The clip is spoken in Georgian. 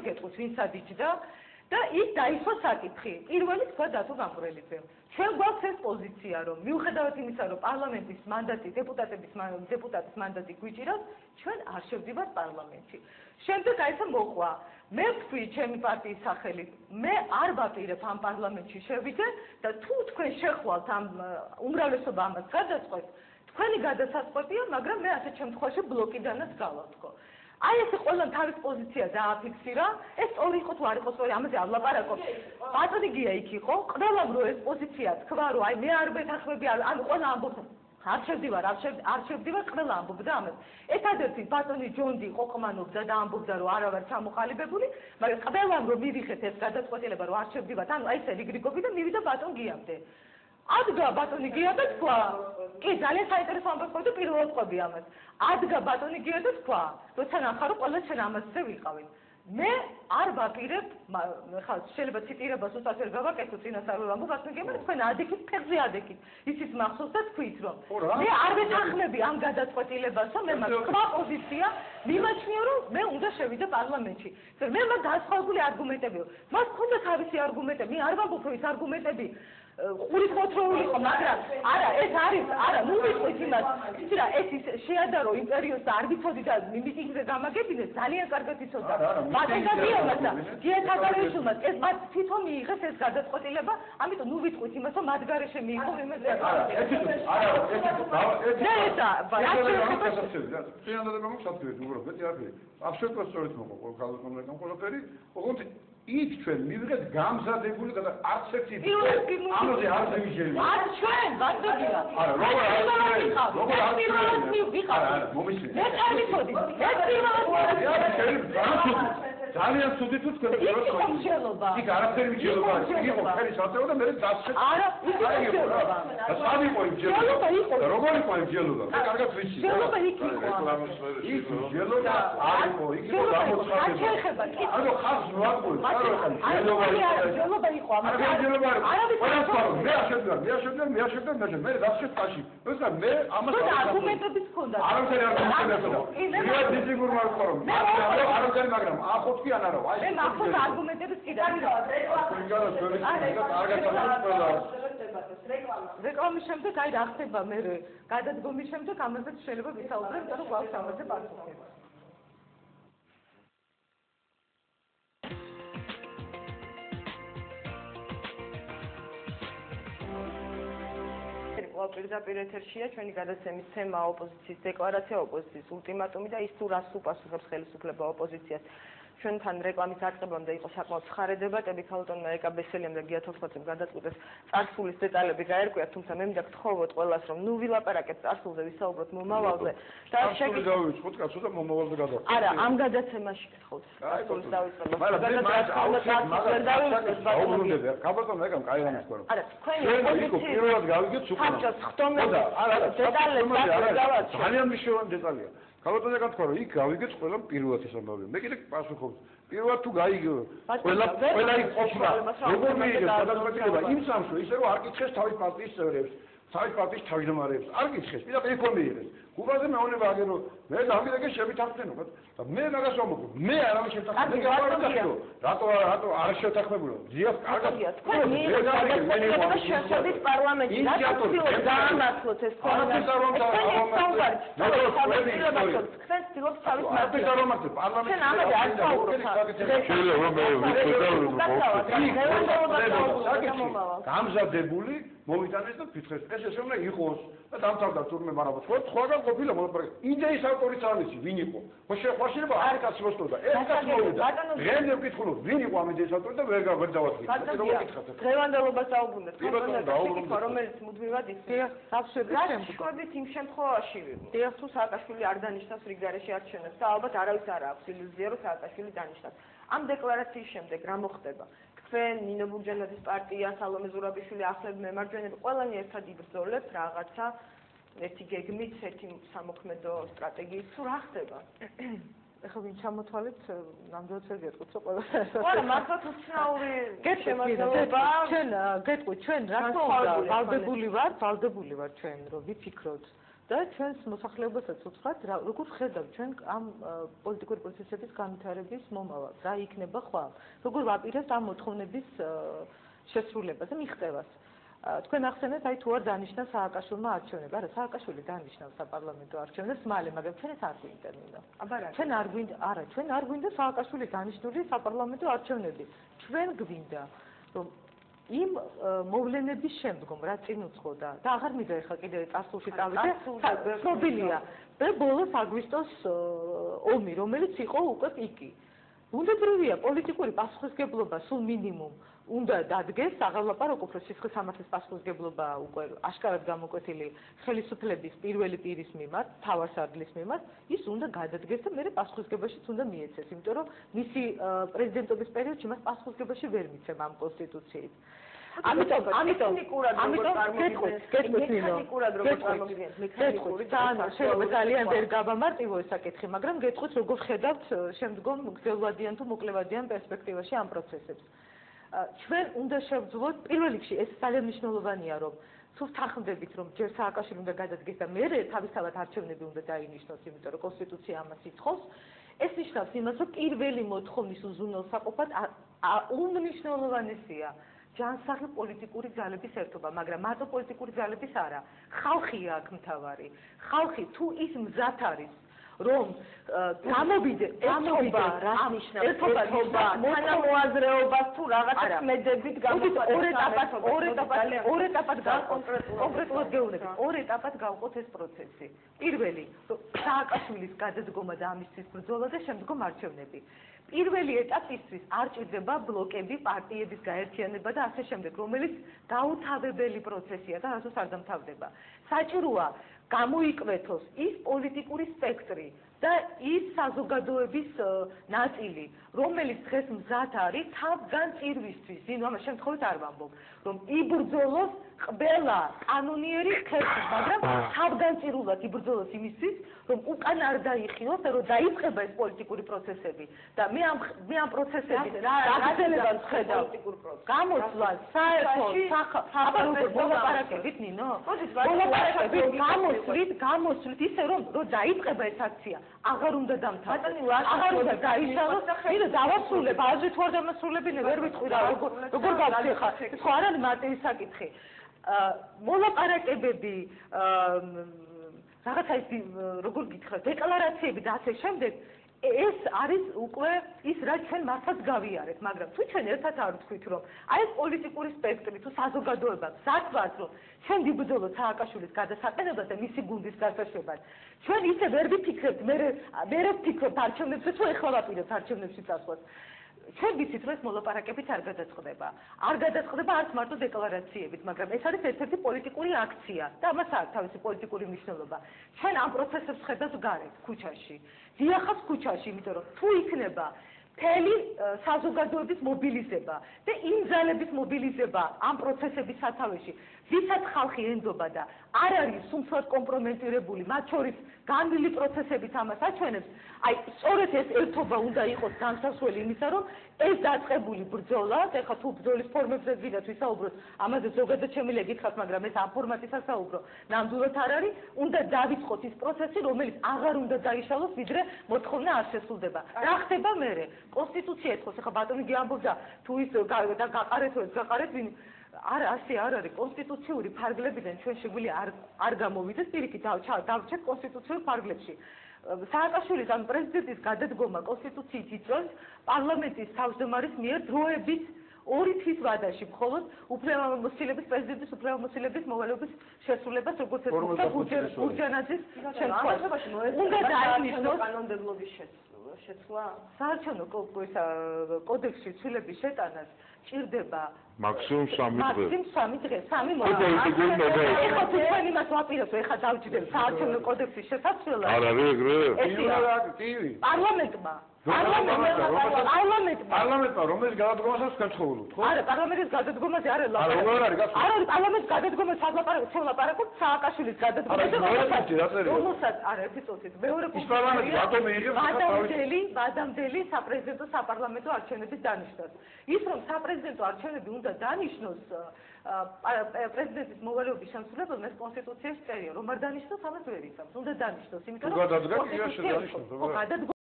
გეტყვით, ვინც ადიჯდა და იქ დაისვა საკითხი. პირველი თქვა დათო გამყრელიძემ. ჩვენ გვაქვს ეს პოზიცია, რომ მიუხედავად იმისა, რომ პარლამენტის მანდატი, დეპუტატის მანდატი გვიჭირავს, ჩვენ არ შევდივართ პარლამენტში. შემდეგ აი ეს მოყვა. მე ვთქვი ჩემი პარტიის სახელით, მე არ ვაპირებ ამ პარლამენტში შევიდე და თუ თქვენ შეხვალთ ამ უმრავლესობა ამას გადაწყვეტ, თქვენი გადასაწყვეტია, მაგრამ მე ასეთ შემთხვევაში ბლოკიდანაც გავავთქო. აი ეს ყველამ თავის პოზიცია დააფიქსირა, ეს სწორი იყო თუ არ იყო სწორი, ამაზე არ ვლაპარაკობ. ბატონი გია იქ იყო, ყველამ რო ეს პოზიცია თქვა, რომ აი მე არ ვეთანხმები, ანუ ყველა ამბობს არ შევდივარ, ყველა ამბობდა ამას. ერთადერთი ბატონი ჯონდი ყოყმანობდა და ამბობდა, რომ არა ვარ ჩამოყალიბებული, მაგრამ ყველამ რომ მივიხეთ ეს გადაწყვეტილება, რომ არ შევდივართ, ანუ აი ეს ელიგრიგობი და მივიდა ბატონ გიამდე. ადგა ბატონი გია და თქვა, კი ძალიან საინტერესო ამბავს ყავდა პირველად ყვები ამას. ადგა ბატონი გია და თქვა, როცა ნახარო ყველა ჩვენ ამასზე ვიყავით. მე არ ვაპირებ, ხა შეიძლება ციტირებას უცად ვერ გავაკეთო წინასწარ ვერ ვამბობ, ასე გემარ თქვენ ადექით, ფეხზე ადექით. ისიც მახსოვს და თქვით, რომ მე არ ვეთანხმები ამ გადაწყვეტილებას, რომ მე მაქვს სხვა პოზიცია, მიმაჩნიო, რომ მე უნდა შევიდე პარლამენტში. მე მაქვს განსხვავებული არგუმენტები. მას ქონდა თავისი არგუმენტები, მე არ ვამბობ, რომ ეს არგუმენტები ყურით მოთროული იყო, მაგრამ არა, ეს არის, არა, ნუ ვიტყვით იმას, იცი რა, ეს შეადარო იმ პერიოდს და არ ვიცოდი და მიტინგზე გამაგებინეს, ძალიან კარგად იცოდა. ბატონგადიევას და გიეთაგარეშულმაც ეს მათ თვითონ მიიღეს ეს გადაწყვეტილება, ამიტომ ნუ ვიტყვით იმას, რომ მათ გარეშე მიიღო იმას. იქ ჩვენ მივიღეთ გამზადებული და არც ერთი ამაზე არ მივიჟერეთ. არ ჩვენ, ბატონია. არა, როგორ მომისმენთ. მე წარმოვიდი. ეს ძალიან ცუდი თუ თქვენ გქონდეთ. იქ არაფერი მსჯელობა არის. იყო ფერი საწეო და მე დასწრეთ. არა, ის მსჯელობა. და სად იყო ის მსჯელობა? როგორ იყო ის მსჯელობა? მე კარგად ვიცი. მსჯელობა იქ იყო. ის მსჯელობა არ იყო, იქ იყო გამოცხადება. ანუ ხალხს მოაკვირდა. მსჯელობა იყო ამ. მე აშევდა, მე დასწრეთ ტაში. ეს მე ამას არგუმენტებიც ჰქონდა. არაფერი არგუმენტები ჰქონდა. მე დიზიგურ მარკორომ. არაფერი, მაგრამ ახოთ კი ან არა. მე მახსოვს არგუმენტებიც კიდევ. რეკლამის შემდეგ აი რა ხდება მე გადადგომის შემდეგ ამაზეც შეიძლება ვისაუბროთ, იმიტომ რომ გვაქვს ამაზე პასუხი. პირდაპირ ეთერშია ჩვენი გადაცემის თემა ოპოზიციის დეკლარაცია, ოპოზიციის ულტიმატუმი და ის თუ რას უპასუხებს ხელისუფლება ოპოზიციას. ჩვენთან რეკლამის აწყებამდე იყო საკმაოდ ცხარე დებატები, ქალბატონმა ეკა ბესელიამ და გია თოხმაცემ გადაწყვიტეს წარსულის დეტალები გაერკვიათ, თუმცა მე მინდა გთხოვოთ ყველას, რომ ნუ ვილაპარაკეთ წარსულზე, ვისაუბროთ მომავალზე. და შეგიძლიათ კაცო და მომავალზე გადავიდეთ. არა, ამ გადაცემაში გთხოვთ. წარსულის დავიწყებთ. ქალბატონმა ეკამ კაი რამის თქვა. არა, თქვენი პოზიცია პირველად გავიგეთ სულ. ძალიან მნიშვნელოვანი დეტალია. ქალბატონმა თქვა, რომ იქ გავიგეთ ყველა პირველად ეს ამბავი. მე კიდე პასუხობ. პირველად თუ გაიგო, ყველა იქ ყოფნა. როგორ მიიღეს გადაწყვეტილება იმ სამშო, ისე რომ არ კითხეს თავის პარტიის წევრებს, თავის პარტიის თავმჯდომარებს. არ კითხეს, პირდაპირ იქ მიიღეს. გუბაზე მეუბნება აგერო, მე დავიდე შევითანხმდნო და მე მაგას ვამბობ. მე არავის შევთანხმდი. მე გავარდახო. რატო არ შევთანხმებულო? ძიას კარგად. შეხედით პარლამენტში. დაამართლოთ ეს გამზადებული მომიტანეს და ფიცხეს. ეს ესე უნდა იყოს და დამთავრდა თურმე, მაგრამ სხვაგან ყოფილა მოლაპარაკე. იდეის ავტორიც არ ვიცი, ვინ იყო. ხო შეიძლება არ კაცი მოსწოდა. ეს კაცი მოვიდა. დღემდე ვკითხულობ, ვინ იყო ამ იდეის ავტორი და ვერ დავაწყდი. დღევანდელობას დაუბრუნდეთ. რომელიც მუდმივად იცის. შვებით იმ შემთხვევაში, თუ სააკაშვილი არ დანიშნავს რიგ გარეშე არჩევნებს და ალბათ არავის არ აქვს ილუზია, რომ სააკაშვილი დანიშნავს. ამ დეკლარაციის შემდეგ რა მოხდება? თქვენ ნინო ბურჯანაძის პარტია, სალომე ზურაბიშვილი, ახლები მემარჯვენეები, ყველანი ერთად იბრძოლებთ რაღაცა ერთი გეგმით, ერთი სამოქმედო სტრატეგიით, თუ რა ხდება? ეხლა ვინ ჩამოთვალეთ, ნამდვილად ვერ გეტყვით, რომ ყველა არა, მართლაც უცნაური შემოძლებაა. ჩვენ გეტყვით, ჩვენ რა თქმა უნდა, ვალდებული ვართ ჩვენ, რომ ვიფიქროთ და ჩვენს მოსახლეობასაც უთხრათ, როგორ ხედავთ ჩვენ ამ პოლიტიკური პროცესების განვითარების მომავალს, რა იქნება ხვალ, როგორ ვაპირებთ ამ მოთხოვნების შესრულებას და მიღწევას. თქვენ ახსენეთ, თუ არ დანიშნა სააკაშვილმა არჩევნები. არა, სააკაშვილი დანიშნავს საპარლამენტო არჩევნებს მალე, მაგრამ ჩვენ ეს არ გვინდა. ჩვენ არ გვინდა სააკაშვილი დანიშნული საპარლამენტო არჩევნები. ჩვენ გვინდა, რომ იმ მოვლენების შემდგომ რა წინ უძღოდა და აღარ მინდა ეხლა კიდევ წარსულში წავიდე, ცნობილია ბოლოს აგვისტოს ომი, რომელიც იყო უკვე პიკი. უნდაძროვია პოლიტიკური პასუხისგებლობა სულ მინიმუმ უნდა დადგეს, აღარ ვლაპარაკობ, რომ სისხლის სამართლის პასუხისგებლობა უკვე აშკარად გამოკვეთილი ხელისუფლების პირველი პირის მიმართ, თავარსარდლის მიმართ, ის უნდა გადადგეს და მერე პასუხისგებაშიც უნდა მიეცეს, იმიტომ რომ მისი პრეზიდენტობის პერიოდში მას პასუხისგებაში ვერ მიცემ ამ კონსტიტუციით. ამიტომ ძალიან ვერ გავამარტივო ეს საკითხი, მაგრამ გეტყვით როგორ ხედავთ შემდგომ გრძელვადიან თუ მოკლევადიან პერსპექტივაში ამ პროცესებს. ჩვენ უნდა შევძლოთ პირველ რიგში ეს ძალიან მნიშვნელოვანია რომ თუ ვთანხმდებით რომ ჯერ სააკაშვილი უნდა გადადგეს და მერე თავისთავად არჩევნები უნდა დაინიშნოს, იმიტომ რომ კონსტიტუცია ამას ითხოვს, ეს ნიშნავს იმას რომ პირველი მოთხოვნის უზრუნველსაყოფად უმნიშვნელოვანესია ჯანსაღი პოლიტიკური ძალების ერთობა, მაგრამ მარტო პოლიტიკური ძალების არა, ხალხია აქ მთავარი. ხალხი თუ ის მზად არის რომ გამოვიდეს ერთობა რას ნიშნავს ერთობა თანამოაზრეობას თუ რაღაცა ქმედებით ორ ეტაპად კონკრეტულად გეუბნებით ორ ეტაპად გავყოთ ეს პროცესი. პირველი სააკაშვილის გადადგომა და ამისთვის ბრძოლა და შემდგომ არჩევნები. პირველი ეტაპისთვის არ ჭირდება ბლოკები, პარტიების გაერთიანება და ასე შემდეგ, რომელიც გაუთავებელი პროცესია და რასაც არ დამთავრდება. საჭიროა გამოიკვეთოს ის პოლიტიკური სპექტრი და ის საზოგადოების ნაწილი, რომელიც დღეს მზად არის თავგან წირვისთვის, ამას შემთხვევით არ ვამბობ, რომ იბრძოლოს ყველა კანონიერი ხერხი, მაგრამ თავგანწირულად იბრძოლოს იმისთვის, რომ უკან არ დაიხიოს და რომ დაიწყება ეს პოლიტიკური პროცესები და მე ამ პროცესების გაგრძელებას ვხედავ გამოსვლას საერთო მოლაპარაკებით ნინო მოლაპარაკებით გამოსვლით ისე რომ დაიწყება ეს აქცია აღარ უნდა დამთავრდეს აღარ უნდა დაიშალოს მე დავასრულებ აზრით ვარ დამასრულებინე ვერ ვიტყვი რა როგორ გავხდი ხა ხო არ არის მარტივი საკითხი მოლაპარაკებები რაღაცა ის როგორ გითხრათ დეკლარაციები და ასე შემდეგ ეს არის უკვე ის რაც ჩვენ მართლაც გავიარეთ მაგრამ თუ ჩვენ ერთად არ ვთქვით რომ აი ეს პოლიტიკური სპექტრი თუ საზოგადოება საქმეც რომ ჩვენ ვიბრძოლოთ სააკაშვილის გადასაყენებას და მისი გუნდის გასაშვებას ჩვენ ისე ვერ ვიფიქრებთ მე ვფიქრობ არჩევნებზე თუ ეხლა ვაპირებთ არჩევნებში წასვლას ჩვენ ვიცით რომ ეს მოლაპარაკებით არ გადაწყდება არც მარტო დეკლარაციებით მაგრამ ეს არის ერთ-ერთი პოლიტიკური აქცია და ამას აქვს თავისი პოლიტიკური მნიშვნელობა ჩვენ ამ პროცესებს ხედავთ გარეთ ქუჩაში დიახაც ქუჩაში იმიტომ რომ თუ იქნება მთელი საზოგადოების მობილიზება და იმ ძალების მობილიზება ამ პროცესების სათავეში ვისაც ხალხი ენდობა და არ არის სულსად კომპრომენტირებული მათ შორის განვლილი პროცესებით ამას აჩვენებს აი სწორედ ეს ერთობა უნდა იყოს განსასვლელი იმისა რომ ეს დაწყებული ბრძოლა ეხლა თუ ბრძოლის ფორმებზე ვიდათ ვისაუბროთ ამაზე ზოგადად შემიძლია გითხრათ მაგრამ ეს ამ ფორმატისას საუბრო ნამდვილად არ არის უნდა დავიწყოთ ის პროცესი რომელიც აღარ უნდა დაიშალოს ვიდრე მოთხოვნა არ შესრულდება რა ხდება მერე კონსტიტუცია ეთქოს ეხლა ბატონი გიამბობდა თუ ის გაყარეთ ვინ არა ასე არ არის კონსტიტუციური ფარგლებიდან ჩვენ შეგვიძლია არ გამოვიდეს პირიქით დავჩეთ კონსტიტუციურ ფარგლებში სააკაშვილის ან პრეზიდენტის გადადგომა კონსტიტუციით იწვევს პარლამენტის თავმჯდომარის მიერ დროებით 2 თვის ვადაში მხოლოდ უფლებამოსილების პრეზიდენტის უფლებამოსილების მოვალეობის შესრულებას როგორც ეთქვა გურჯანაძის შემთხვევაში უნდა დაინიშნოს კანონმდებლობის შეცვლა საარჩევნო კოდექსში ცვლილების შეტანას ჭირდება მაქსიმუმ 3 დღე 3 ეხლა თქვენ იმას ვაპირებთ ეხლა დავჯდეთ საარჩევნო კოდექსის შესაძლებლად არ არის ეგრე პარლამენტმა პარლამენტმა რომელიც გადადგომასაც განცხობილოთ, ხო? არა, პარლამენტის გადადგომაზე არ არა, არ არის გასული. არა, პარლამენტის გადადგომაზე ლაპარაკობთ სააკაშვილის გადადგომაზე, რომელსაც არა, ერთი წუთით. მეორე ის პარლამენტი რატომ მიიღებს მადამდელი საპრეზიდენტო საპარლამენტო არჩევნების დანიშნას. ის რომ საპრეზიდენტო არჩევნები უნდა დანიშნოს პრეზიდენტის მოვალეობის შემსრულებელმა ეს კონსტიტუციაში წერია, რომ არ დანიშნოს, ამას ვერ იცავს. უნდა დანიშნოს, იმიტომ რომ გადადგა კი არ შეdanishnოს.